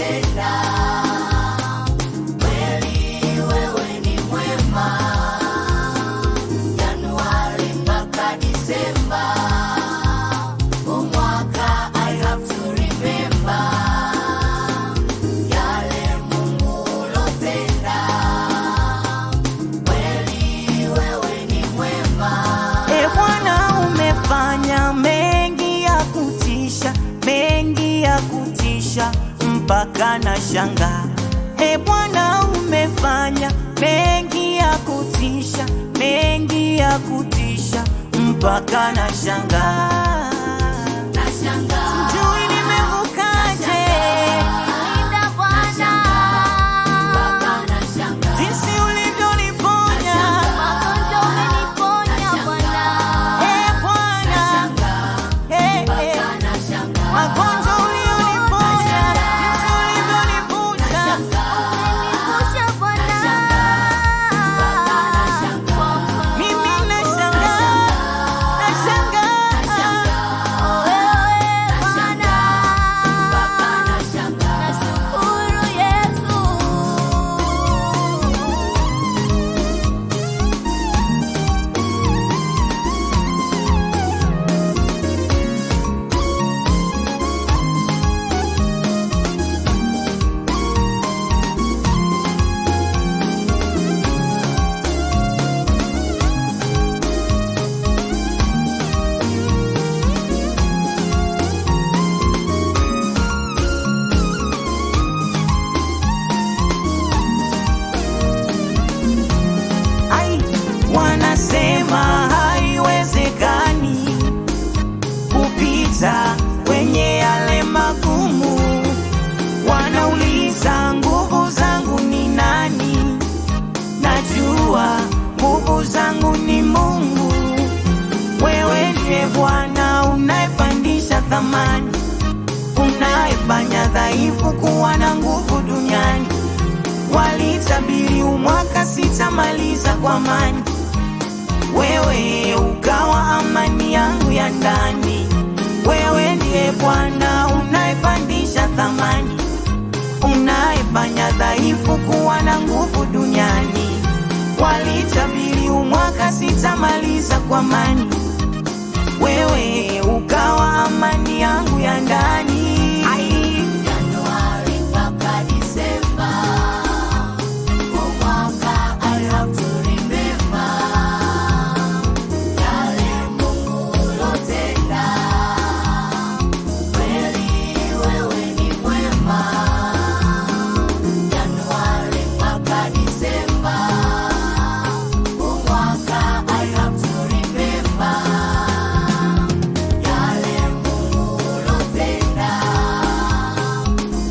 ulotenda. Kweli wewe ni mwema, Januari mpaka Disemba. Huu mwaka I have to remember yale Mungu ulotenda. Kweli wewe ni mwema. Bwana umefanya mengi ya kutisha, mengi ya kutisha mpaka na shanga. Bwana umefanya mengi ya kutisha, mengi ya kutisha mpaka na shanga. Sijui nimevukaje, Linda Bwana, jinsi ulivyoniponya. magonjwa umeniponya Bwana. Bwana, magonjwa ulioniponya, jinsi ulivyonivusha. Umenivusha Bwana. Mimi nashangaa, nashangaa. Wewe Bwana, nashukuru Yesu. Ai, wanasema haiwezekani kupita kwenye yale magumu. Wanauliza nguvu zangu ni nani? Najua nguvu zangu ni Mungu. Wewe ndiye Bwana unayepandisha thamani, unayefanya dhaifu kuwa na nguvu duniani. Walitabiri umwaka sitamaliza kwa amani, wewe ukawa amani yangu ya ndani. Wewe ndiye Bwana unayepandisha thamani, unayefanya dhaifu kuwa na nguvu duniani. Walitabiri umwaka sitamaliza kwa amani, wewe ukawa amani yangu ya ndani. Januari mpaka Disemba, huu mwaka I have to remember yale Mungu ulotenda. Kweli wewe ni mwema, Januari mpaka Disemba, huu mwaka I have to remember yale Mungu ulotenda.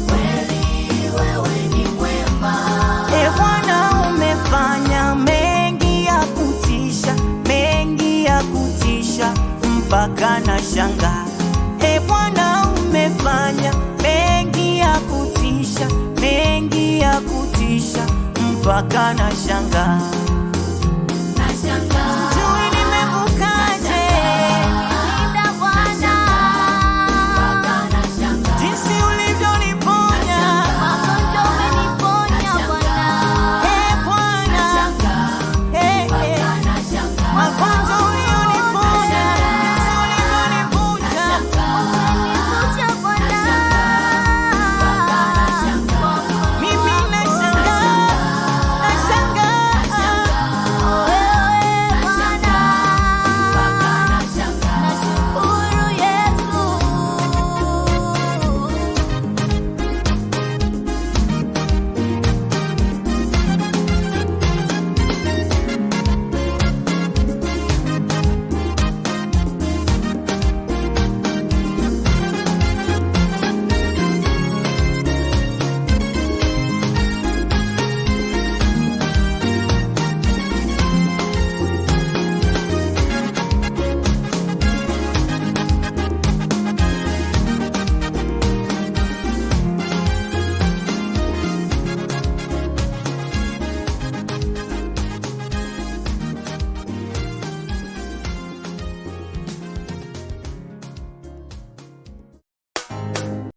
Kweli wewe ni mwema. Bwana umefanya mengi ya kutisha, mengi ya kutisha mpaka na shanga. Bwana umefanya mengi ya kutisha, mengi ya kutisha mpaka na shanga.